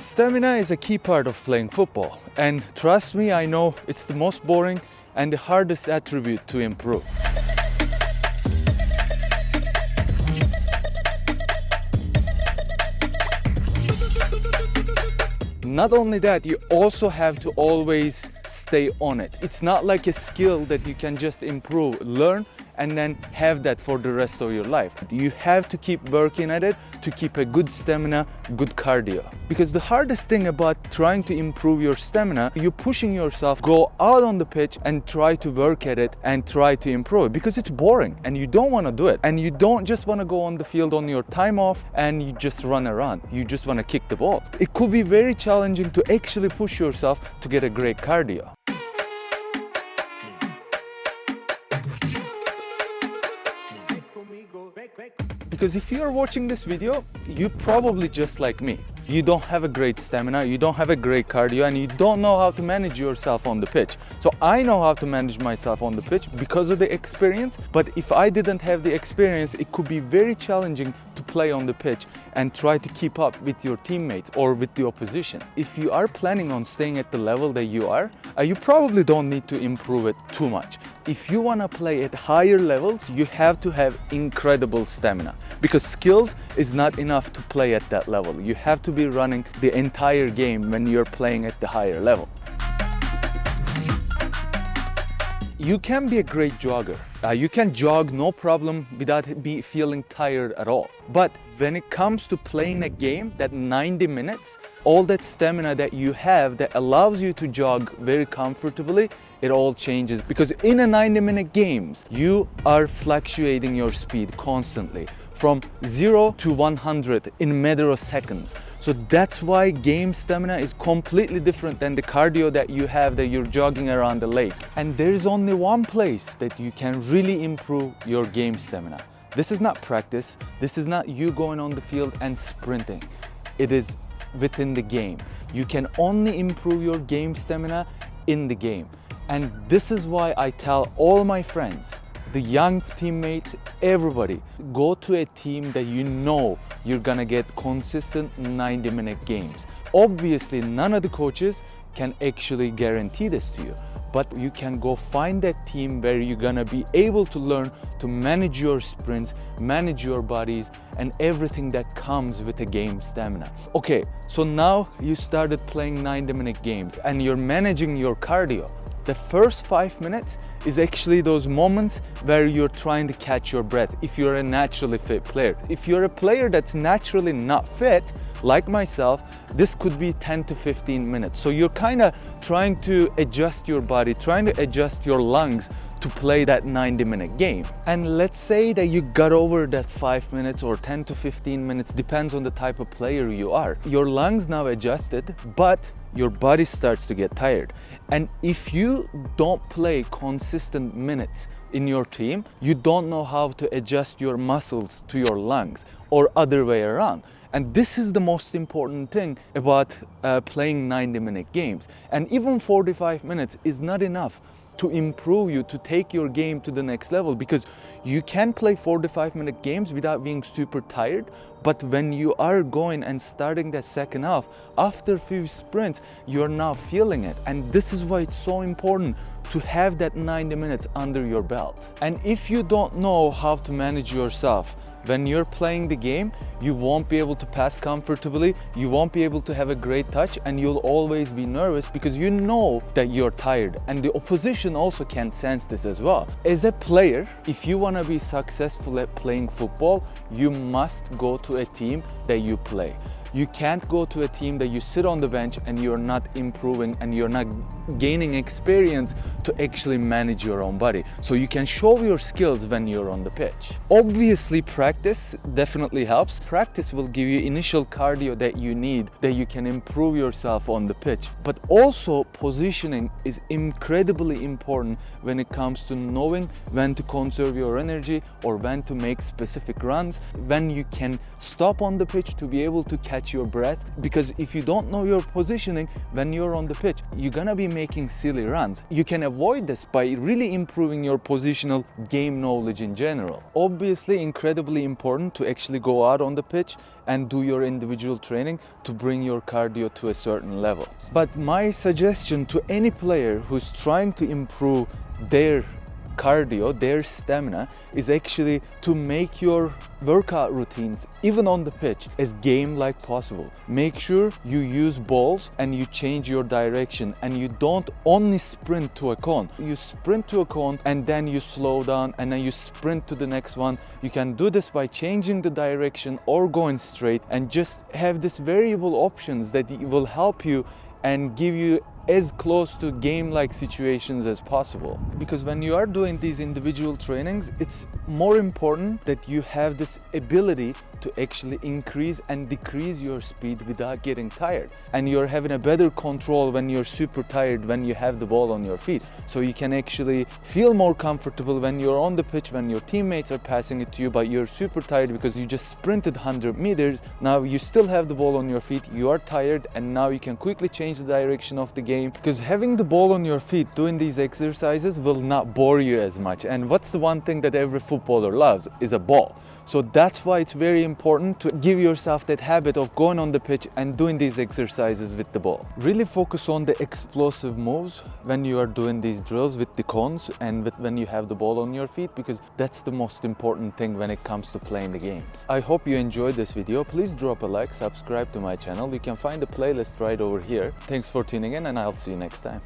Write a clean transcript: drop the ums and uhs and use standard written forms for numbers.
Stamina is a key part of playing football, and trust me, I know it's the most boring and the hardest attribute to improve. Not only that, you also have to always stay on it. It's not like a skill that you can just improve, learn, and then have that for the rest of your life. You have to keep working at it to keep a good stamina, good cardio. Because the hardest thing about trying to improve your stamina, you're pushing yourself, go out on the pitch and try to work at it and try to improve it, because it's boring and you don't want to do it. And you don't just want to go on the field on your time off and you just run around. You just want to kick the ball. It could be very challenging to actually push yourself to get a great cardio. Because if you're watching this video, you're probably just like me. You don't have a great stamina, you don't have a great cardio, and you don't know how to manage yourself on the pitch. So I know how to manage myself on the pitch because of the experience, but if I didn't have the experience, it could be very challenging to play on the pitch and try to keep up with your teammates or with the opposition. If you are planning on staying at the level that you are, you probably don't need to improve it too much. If you want to play at higher levels, you have to have incredible stamina, because skills is not enough to play at that level. You have to be running the entire game when you're playing at the higher level. You can be a great jogger. You can jog no problem without feeling tired at all. But when it comes to playing a game that 90 minutes, all that stamina that you have that allows you to jog very comfortably, it all changes. Because in a 90-minute games, you are fluctuating your speed constantly from 0 to 100 in a matter of seconds. So that's why game stamina is completely different than the cardio that you have that you're jogging around the lake. And there is only one place that you can really improve your game stamina. This is not practice. This is not you going on the field and sprinting. It is within the game. You can only improve your game stamina in the game. And this is why I tell all my friends, the young teammates, everybody, go to a team that you know you're gonna get consistent 90-minute games. Obviously, none of the coaches can actually guarantee this to you, but you can go find that team where you're gonna be able to learn to manage your sprints, manage your bodies, and everything that comes with a game stamina. Okay, so now you started playing 90-minute games and you're managing your cardio. The first 5 minutes is actually those moments where you're trying to catch your breath if you're a naturally fit player. If you're a player that's naturally not fit, like myself, this could be 10 to 15 minutes. So you're kind of trying to adjust your body, trying to adjust your lungs to play that 90-minute game. And let's say that you got over that 5 minutes or 10 to 15 minutes, depends on the type of player you are. Your lungs now adjusted, but your body starts to get tired. And if you don't play consistent minutes in your team, you don't know how to adjust your muscles to your lungs or other way around. And this is the most important thing about playing 90-minute games. And even 45 minutes is not enough to improve you, to take your game to the next level, because you can play 45-minute games without being super tired, but when you are going and starting that second half, after a few sprints, you're now feeling it. And this is why it's so important to have that 90 minutes under your belt. And if you don't know how to manage yourself, when you're playing the game, you won't be able to pass comfortably, you won't be able to have a great touch, and you'll always be nervous because you know that you're tired. And the opposition also can sense this as well. As a player, if you want to be successful at playing football, you must go to a team that you play. You can't go to a team that you sit on the bench and you're not improving and you're not gaining experience to actually manage your own body. So you can show your skills when you're on the pitch. Obviously, practice definitely helps. Practice will give you initial cardio that you need, that you can improve yourself on the pitch. But also positioning is incredibly important when it comes to knowing when to conserve your energy or when to make specific runs, when you can stop on the pitch to be able to catch catch your breath, because if you don't know your positioning when you're on the pitch, you're gonna be making silly runs. You can avoid this by really improving your positional game knowledge in general. Obviously, incredibly important to actually go out on the pitch and do your individual training to bring your cardio to a certain level. But my suggestion to any player who's trying to improve their cardio, their stamina, is actually to make your workout routines, even on the pitch, as game-like possible. Make sure you use balls and you change your direction, and you don't only sprint to a cone. You sprint to a cone and then you slow down and then you sprint to the next one. You can do this by changing the direction or going straight, and just have this variable options that will help you and give you as close to game-like situations as possible. Because when you are doing these individual trainings, it's more important that you have this ability to actually increase and decrease your speed without getting tired. And you're having a better control when you're super tired, when you have the ball on your feet. So you can actually feel more comfortable when you're on the pitch, when your teammates are passing it to you, but you're super tired because you just sprinted 100 meters. Now you still have the ball on your feet, you are tired, and now you can quickly change the direction of the game, because having the ball on your feet doing these exercises will not bore you as much. And what's the one thing that every footballer loves is a ball. So that's why it's very important to give yourself that habit of going on the pitch and doing these exercises with the ball. Really focus on the explosive moves when you are doing these drills with the cones and when you have the ball on your feet, because that's the most important thing when it comes to playing the games. I hope you enjoyed this video. Please drop a like, subscribe to my channel. You can find the playlist right over here. Thanks for tuning in, and I'll see you next time.